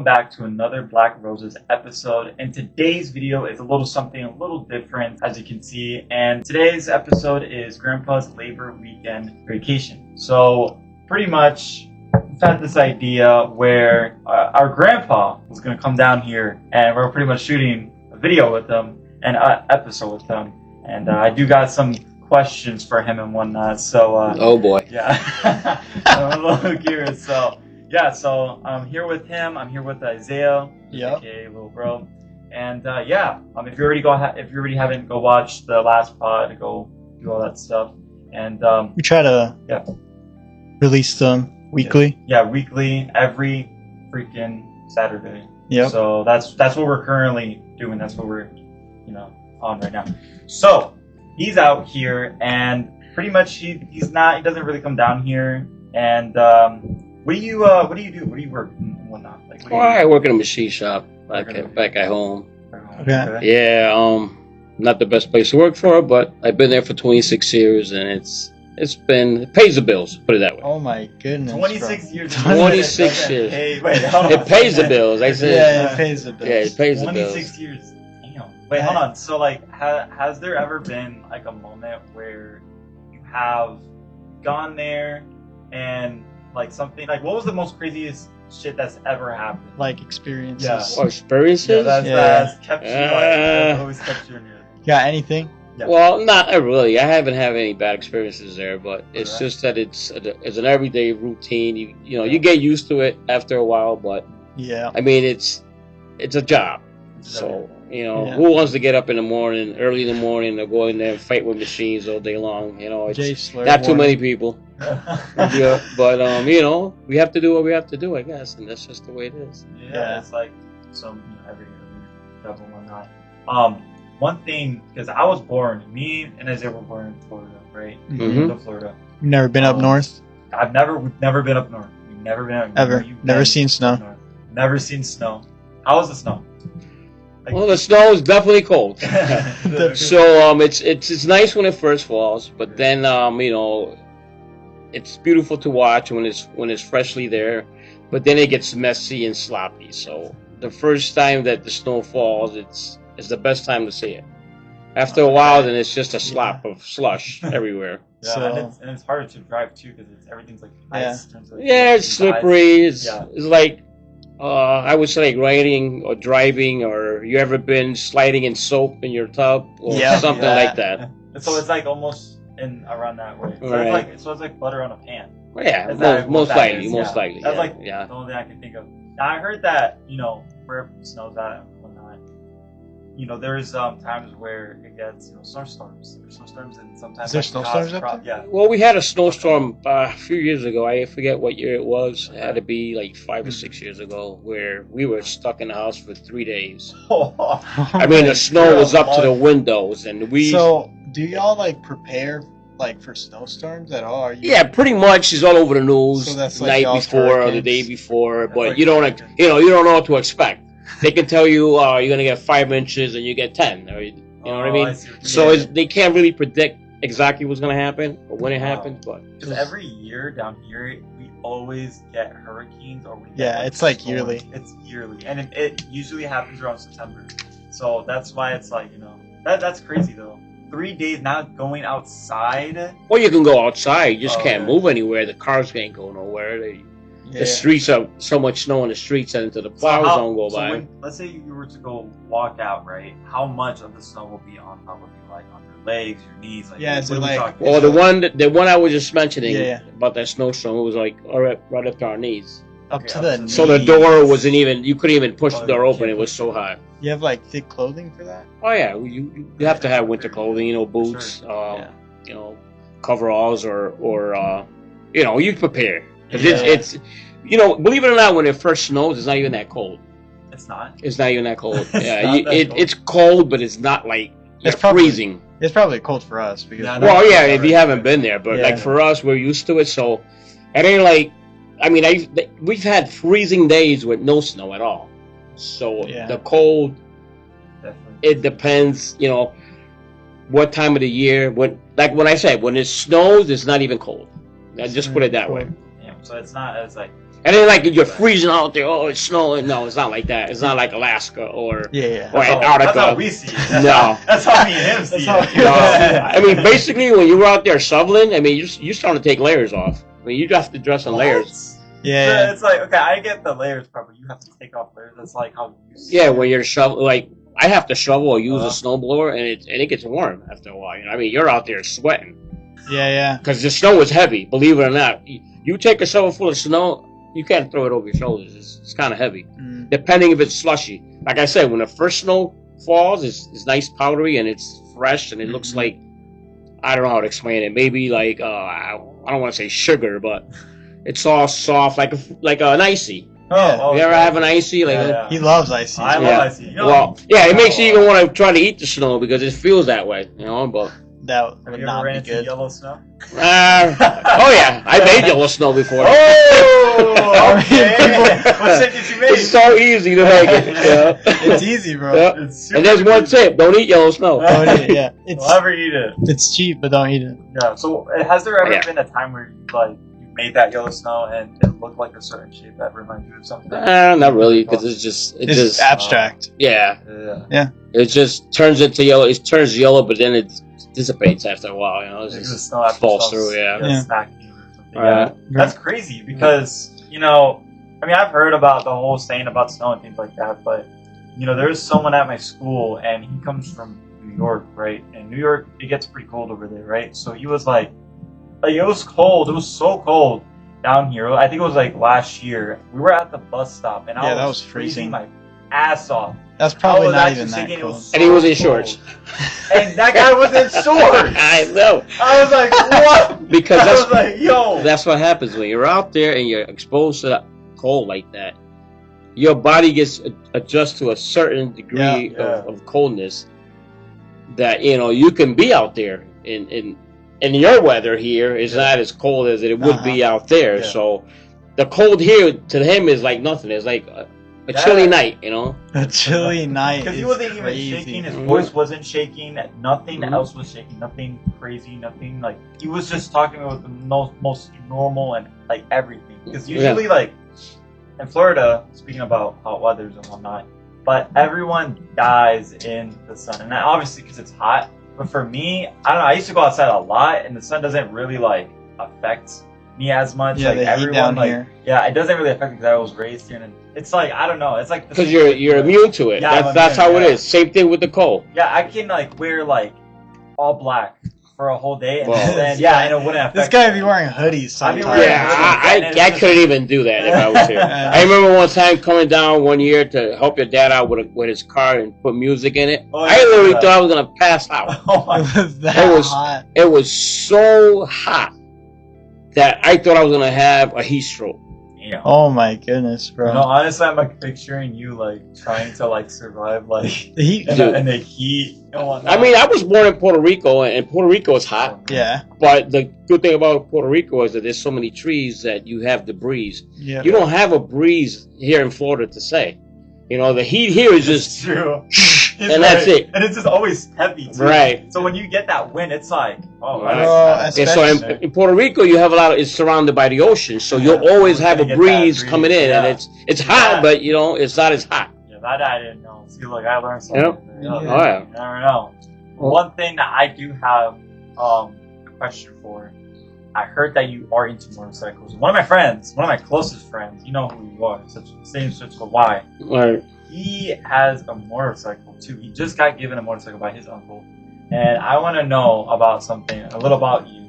welcome back to another Black Roses episode. And today's video is a little different, as you can see. And today's episode is Grandpa's Labor Weekend Vacation. So pretty much, we've had this idea where our grandpa was going to come down here, and we're pretty much shooting a video with him, an episode with him. And I do got some questions for him and whatnot. So oh boy. Yeah. I'm a little curious. So yeah, so I'm here with him. I'm here with Isaiah, aka Little Bro, and if you already haven't, go watch the last pod, go do all that stuff, and we try to release them weekly. Yeah, weekly, every freaking Saturday. Yeah. So that's what we're currently doing. That's what we're on right now. So he's out here, and pretty much he doesn't really come down here, and What do you do? What do you work and whatnot? Like, I work in a machine shop back at home. Okay. Yeah, not the best place to work for, but I've been there for 26 years, and it pays the bills. Put it that way. Oh my goodness. 26 years. 26 years. It pays the bills. I said. Yeah, it pays the bills. Yeah, it pays the bills. 26 years. Damn. Wait, hold on. So has there ever been like a moment where you have gone there and like something, like what was the most craziest shit that's ever happened? Like experiences. Yeah. Or experiences? Yeah, that's kept you that's always kept you in your... Got anything? Yeah. Well, not really. I haven't had any bad experiences there, but it's just that it's an everyday routine. You get used to it after a while, but yeah. I mean, it's a job. So, who wants to get up in the morning, early in the morning, and go in there and fight with machines all day long? It's not too many people. Yeah, but we have to do what we have to do, I guess, and that's just the way it is. Yeah. It's like some every job and whatnot. One thing, because I was born, me and Isaiah were born in Florida, right? Mm-hmm. In Florida. You've never been up north? We've never been up north. We've never been up ever. Never seen snow. Never seen snow. How was the snow? Well, the snow is definitely cold. So it's nice when it first falls, but then it's beautiful to watch when it's freshly there, but then it gets messy and sloppy. So the first time that the snow falls, it's the best time to see it. After a while, then it's just a slop of slush everywhere. Yeah, so, and it's harder to drive too because everything's like ice. It's slippery. It's like I would say like riding or driving, or you ever been sliding in soap in your tub or something like that. So it's like almost around that way. So right. it's like butter on a pan. Well, yeah, most likely. That's like the only thing I can think of. Now I heard that where it snows at and whatnot, there's times where it gets snowstorms. There's snowstorms and sometimes. Is there snowstorms up there? Yeah. Well, we had a snowstorm a few years ago. I forget what year it was. It had to be like 5 or 6 years ago, where we were stuck in the house for 3 days. I mean, the snow was up to the windows, and we. So, do y'all prepare for snowstorms at all? Yeah, pretty much. It's all over the news. So that's the night before hurricanes. Or the day before, but you don't know what to expect. They can tell you you're gonna get 5 inches and you get 10. Or, you know what I mean? So they can't really predict exactly what's gonna happen or when it happens. But because every year down here we always get hurricanes or we get it's like yearly. It's yearly, and it usually happens around September. So that's why it's like that's crazy though. 3 days not going outside. Well, you can go outside. You just can't move anywhere. The cars can't go nowhere. The streets are so much snow on the streets and into the plows don't go by. Let's say you were to go walk out, right? How much of the snow will be on top of you, like on your legs, your knees? Like, well, the one I was just mentioning about that snowstorm, it was like right up to our knees. Up to the knees. So the door wasn't even. You couldn't even push the door open. It was so high. You have thick clothing for that? Oh yeah, you have to have winter clothing. Boots, coveralls, or you prepare. It's believe it or not, when it first snows, it's not even that cold. It's not. It's not even that cold. Yeah, it's cold, but it's not like freezing. It's probably cold for us because. If you haven't been there, but for us, we're used to it. So it ain't like. I mean, we've had freezing days with no snow at all. So the cold, it depends. What time of the year? When I said, when it snows, it's not even cold. I just put it that way. Yeah, so it's not as And then like you're freezing out there. Oh, it's snowing. No, it's not like that. It's not like Alaska or Antarctica. That's how we see it. That's how me and him see it. No. I mean, basically, when you were out there shoveling, I mean, you're starting to take layers off. I mean, you have to dress in layers. Yeah. It's like, okay, I get the layers part, but you have to take off layers. That's like how you see it. When you're shoveling, like I have to shovel or use a snowblower, and it gets warm after a while. You know, I mean, you're out there sweating. Yeah. Because the snow is heavy. Believe it or not, you take a shovel full of snow. You can't throw it over your shoulders. It's kind of heavy. Depending if it's slushy. Like I said, when the first snow falls, it's nice powdery and it's fresh and it looks like, I don't know how to explain it. Maybe like I don't want to say sugar, but it's all soft like an icy. Oh, you ever have an icy? He loves icy. I love icy. You know, well, it makes you even want to try to eat the snow because it feels that way. You know, but. That would have you not ever ran be good. into yellow snow? Oh yeah, I made yellow snow before. Oh, okay. What shape did you make? It's so easy to make it. Yeah. It's easy, bro. Yeah. And there's one tip: don't eat yellow snow. Don't eat it. Yeah, don't ever eat it. It's cheap, but don't eat it. Yeah. So, has there ever been a time where you made that yellow snow and it looked like a certain shape that reminded you of something? Not really, because it's just abstract. Yeah. It just turns into yellow. It turns yellow, but then it dissipates after a while. You know, it just falls through. Yeah. That's crazy because I mean, I've heard about the whole saying about snow and things like that, but there's someone at my school and he comes from New York, right? And New York, it gets pretty cold over there, right? So he was like it was cold. It was so cold down here. I think it was like last year. We were at the bus stop and I was freezing my ass off. That's probably not even that cold. And he was in shorts. And that guy was in shorts. I know. I was like, what? Because I was like, yo. That's what happens when you're out there and you're exposed to that cold like that. Your body gets adjusted to a certain degree of coldness that you can be out there in your weather here is not as cold as it would be out there. Yeah. So the cold here to him is like nothing. It's like a chilly night, A chilly night. Because he wasn't even shaking. His voice wasn't shaking. Nothing else was shaking. Nothing crazy. Nothing like he was just talking about the most normal and like everything. Because usually like in Florida, speaking about hot weathers and whatnot, but everyone dies in the sun, and obviously because it's hot. But for me, I don't know. I used to go outside a lot, and the sun doesn't really like affect me as much. Yeah, like the heat everyone, down here. Yeah, it doesn't really affect me because I was raised here, and it's like I don't know. It's like because you're immune to it. Yeah, that's how it is. Same thing with the cold. Yeah, I can like wear like all black for a whole day, and then and it wouldn't affect. This guy would be wearing hoodies sometimes. I couldn't even do that if I was here. I remember one time coming down one year to help your dad out with his car and put music in it. I literally thought I was gonna pass out. Hot. It was so hot that I thought I was gonna have a heat stroke. Yeah. Oh my goodness, bro. No, honestly, I'm like picturing you like trying to like survive like the heat and the heat and whatnot. I mean, I was born in Puerto Rico, and Puerto Rico is hot. Yeah. But the good thing about Puerto Rico is that there's so many trees that you have the breeze. Yeah. You don't have a breeze here in Florida to say. The heat here is just true. And that's it. And it's just always heavy too. Right. So when you get that wind, it's like, so in Puerto Rico, you have it's surrounded by the ocean, so you'll always have a breeze coming in, and it's hot, but it's not as hot. Yeah, that I didn't know. See, look, I learned something. Yeah. Oh yeah. You never know. One thing that I do have a question for. I heard that you are into motorcycles. One of my friends, one of my closest friends, you know who you are, same such a Y. Right. He has a motorcycle too. He just got given a motorcycle by his uncle, and I want to know about something, a little about you.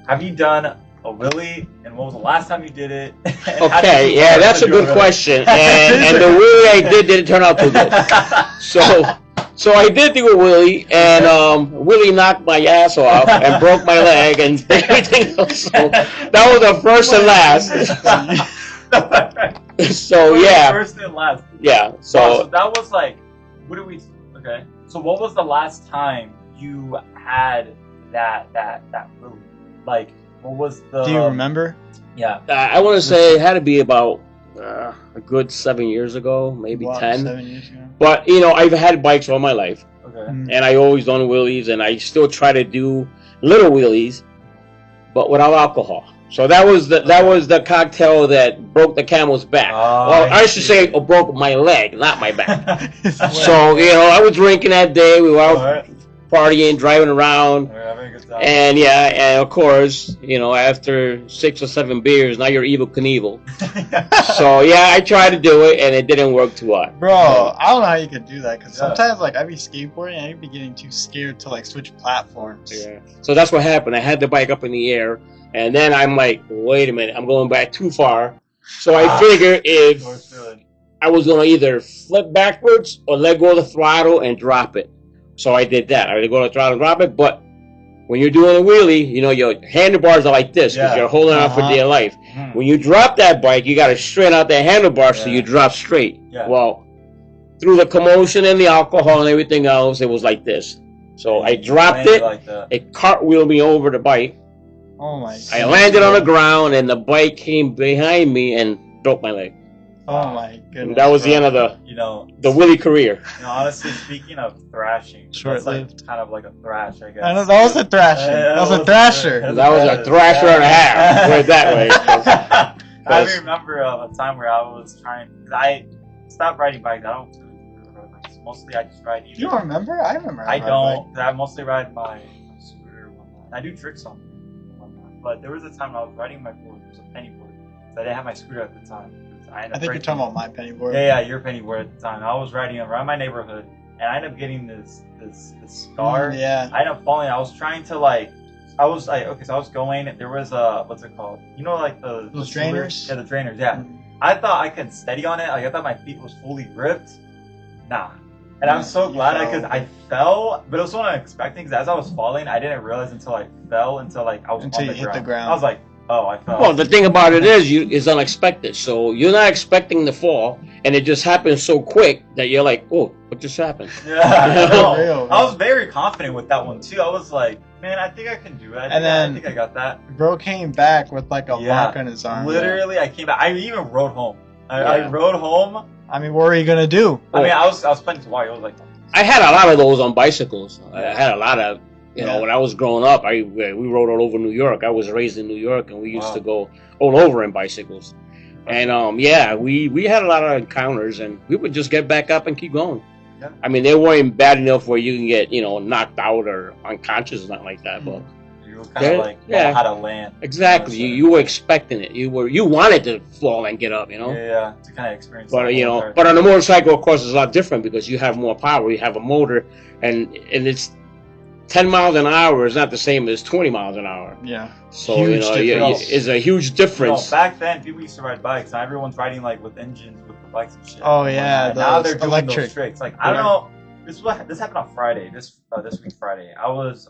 Have you done a wheelie, and when was the last time you did it? Okay, yeah, that's a good question. And the wheelie I didn't turn out too good. So I did do a wheelie, and Willie knocked my ass off and broke my leg and everything else. So that was the first and last. So yeah. First and last. Yeah. So that was like, okay. So what was the last time you had that wheelie? Like, what was the? Do you remember? Yeah. I want to say it had to be about a good 7 years ago, maybe 10. 7 years ago. But I've had bikes all my life. Okay. And I always done wheelies, and I still try to do little wheelies, but without alcohol. So that was the cocktail that broke the camel's back. Well, I should say broke my leg, not my back. So I was drinking that day. We were out partying, driving around, and and of course, after 6 or 7 beers, now you're Evel Knievel. So I tried to do it, and it didn't work too well. Bro, I don't know how you could do that, because sometimes I'd be skateboarding and I'd be getting too scared to switch platforms. Yeah. So that's what happened. I had the bike up in the air, and then I'm like, wait a minute, I'm going back too far. So I figured if I was going to either flip backwards or let go of the throttle and drop it. So I did that. I let go of the throttle and drop it, but when you're doing a wheelie, your handlebars are like this because you're holding on for dear life. Mm-hmm. When you drop that bike, you got to straighten out that handlebar so you drop straight. Yeah. Well, through the commotion and the alcohol and everything else, it was like this. So I dropped it. It cartwheeled me over the bike. Oh my God. I landed on the ground, and the bike came behind me and broke my leg. Oh my goodness. And that was the end of the wheelie career. Honestly, speaking of thrashing, that's kind of like a thrash, I guess. I know, that was a thrashing. That was a thrasher. That was a thrasher and a half. Put it that way. I remember a time where I was trying. I stopped riding bikes. I don't ride bikes. Mostly, I just ride. You don't remember? I remember. I don't. I mostly ride my scooter. I do tricks on it. But there was a time I was riding my board. It was a penny board. So I didn't have my scooter at the time. I think you're talking about my penny board. Yeah, your penny board at the time. I was riding around my neighborhood, and I ended up getting this scar. Yeah. I ended up falling. I was trying to so I was going. There was what's it called? Those drainers. Yeah, the drainers. Yeah. Mm-hmm. I thought I could steady on it. I thought my feet was fully gripped. Nah. And I'm so glad because I fell, but it was so unexpected. Because as I was falling, I didn't realize until I fell I was until on you hit the ground. I was like, oh, I fell. Well, the thing about it is, it's unexpected. So you're not expecting the fall, and it just happens so quick that you're like, oh, what just happened? Yeah, I was very confident with that one too. I was like, man, I think I can do it. I think I got that. Bro came back with a mark on his arm. Literally, I came back. I even rode home. I rode home. I mean, what were you gonna do? I mean, I was planning to walk. I was like, I had a lot of those on bicycles. I had a lot of. When I was growing up, we rode all over New York. I was raised in New York, and we used to go all over in bicycles. And we had a lot of encounters, and we would just get back up and keep going. Yeah. I mean, they weren't bad enough where you can get knocked out or unconscious or nothing like that. But you were kind of how to land. Exactly, you were expecting it. You wanted to fall and get up. Yeah, to kind of experience. But but on a motorcycle, of course, it's a lot different because you have more power. You have a motor, and it's 10 miles an hour is not the same as 20 miles an hour. Yeah. So, it's a huge difference. Back then, people used to ride bikes. Now everyone's riding with engines with the bikes and shit. Oh, yeah. Now they're doing electric. Those tricks. I don't know. This happened on Friday. This week Friday. I was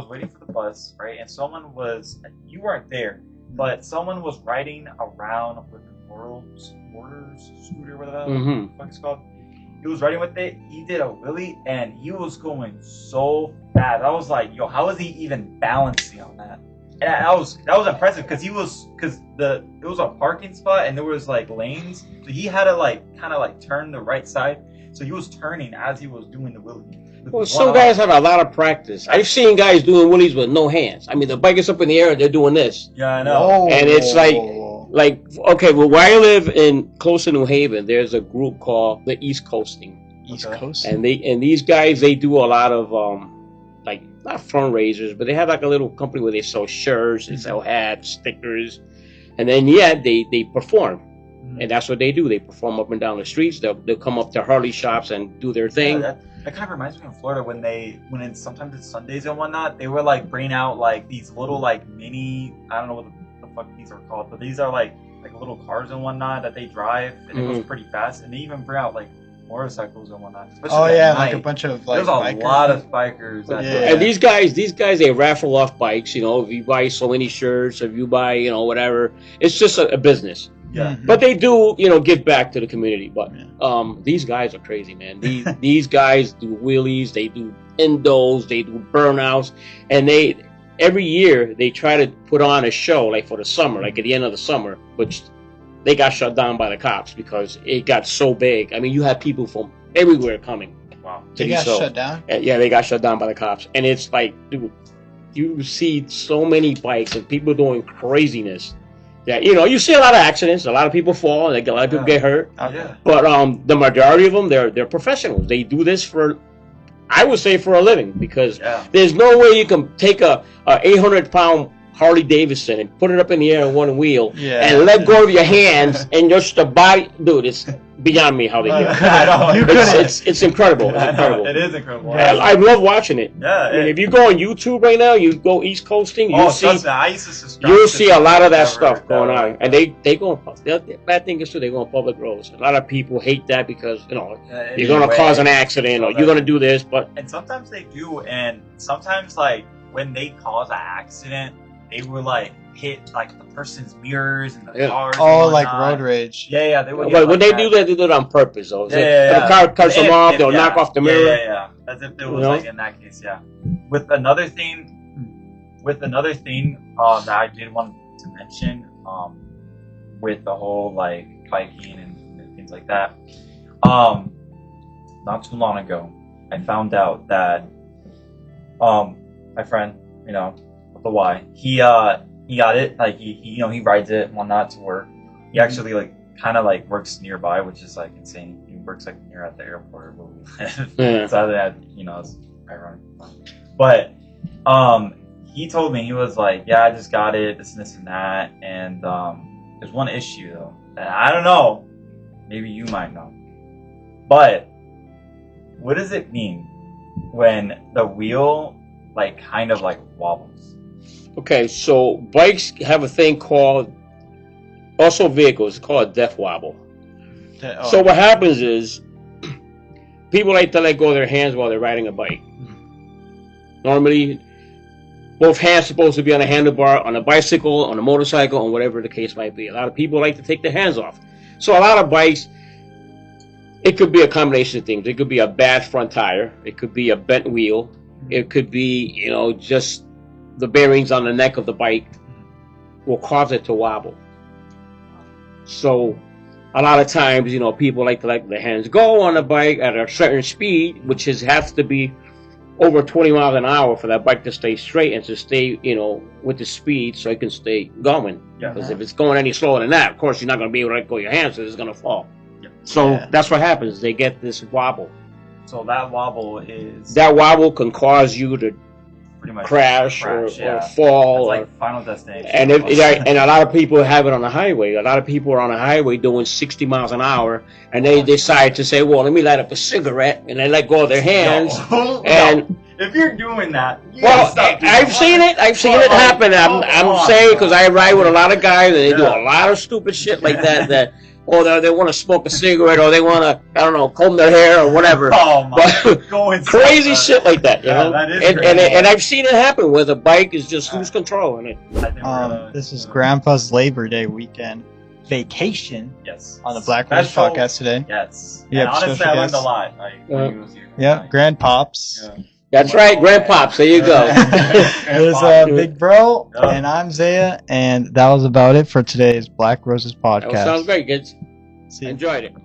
waiting for the bus, right? And someone was. You weren't there, but someone was riding around with the Motors scooter, whatever the fuck it's called. He was riding with it. He did a wheelie, and he was going so fast. I was like, "Yo, how is he even balancing on that?" And that was impressive because it was a parking spot, and there was lanes, so he had to kind of turn the right side. So he was turning as he was doing the wheelie. Well, some guys have a lot of practice. I've seen guys doing wheelies with no hands. I mean, the bike is up in the air, and they're doing this. Yeah, I know. And it's okay, well, where I live close to New Haven, there's a group called the East Coasting. East Coast. And these guys, they do a lot of not fundraisers, but they have a little company where they sell shirts, they sell hats, stickers, and then they perform. And that's what they do. They perform up and down the streets. They'll come up to Harley shops and do their thing. Yeah, that kind of reminds me of Florida when sometimes it's Sundays and whatnot. They were bringing out these little mini, I don't know what the fuck these are called, but these are like little cars and whatnot that they drive, and it goes pretty fast. And they even bring out motorcycles and whatnot. Oh yeah, a bunch of there's bikers. A lot of bikers. And these guys they raffle off bikes. If you buy so many shirts, if you buy whatever, it's just a business. Yeah. But they do give back to the community. But these guys are crazy, man. These guys do wheelies, they do endos, they do burnouts, and every year they try to put on a show for the summer, at the end of the summer, which they got shut down by the cops because it got so big. I mean, you had people from everywhere coming. Wow. They got shut down? Yeah, they got shut down by the cops. And it's dude, you see so many bikes and people doing craziness that, you know, you see a lot of accidents. A lot of people fall. And a lot of people get hurt. Yeah. But the majority of them, they're professionals. They do this for, I would say, for a living, because there's no way you can take a 800-pound Harley Davidson and put it up in the air on one wheel and let go of your hands and just the body, dude. It's beyond me how they do it. It's incredible. It's incredible. It is incredible. I love watching it. Yeah. I mean, if you go on YouTube right now, you go East Coasting, you'll see a lot of that stuff going on, and they go. The bad thing is too, they go on public roads. A lot of people hate that because, you know, you're going to cause an accident or you're going to do this, and sometimes they do, and sometimes like when they cause an accident, they will like hit like the person's mirrors and the cars. Oh, like road rage. Yeah. They would. But when they do that, they do it on purpose. Though. The car cuts them off. They'll knock off the mirror. Yeah. As if it was like in that case. Yeah. With another thing that I did want to mention, with the whole like biking and things like that, not too long ago, I found out that my friend, you know, with the Y, he got it, like he rides it and whatnot to work. He actually like kind of like works nearby, which is like insane. He works like near at the airport where we live. So that, you know, it's ironic. But he told me, he was like, yeah, I just got it, this and that, and there's one issue though that I don't know, maybe you might know, but what does it mean when the wheel like kind of like wobbles? Okay, so bikes have a thing called, also vehicles, it's called a death wobble. So what happens is, people like to let go of their hands while they're riding a bike. Normally, both hands are supposed to be on a handlebar, on a bicycle, on a motorcycle, or whatever the case might be. A lot of people like to take their hands off. So a lot of bikes, it could be a combination of things. It could be a bad front tire. It could be a bent wheel. It could be, you know, just the bearings on the neck of the bike will cause it to wobble. So a lot of times, you know, people like to let their hands go on the bike at a certain speed, which has to be over 20 miles an hour for that bike to stay straight and to stay, you know, with the speed so it can stay going. Because if it's going any slower than that, of course, you're not going to be able to let go of your hands, so it's going to fall. So that's what happens. They get this wobble. So that wobble can cause you to pretty much crash or fall. That's like Final Destination. And and a lot of people have it on the highway. A lot of people are on the highway doing 60 miles an hour, and they decide to say, well, let me light up a cigarette, and they let go of their hands. If you're doing that, I've seen it happen. I'm saying, because I ride with a lot of guys, and they do a lot of stupid shit like that. Or they want to smoke a cigarette, or they want to, I don't know, comb their hair or whatever. Oh my! Crazy shit like that, you know. That is and I've seen it happen where the bike is just lose control in it. This is Grandpa's Labor Day weekend vacation. Yes. On the Black Rose podcast today. Yes. Yeah. Honestly, I learned a lot. Yeah. Grandpops. Yeah. That's right, Grandpops. There you go. It was Big Bro, and I'm Zaya, and that was about it for today's Black Roses podcast. That sounds great, kids. Enjoyed it.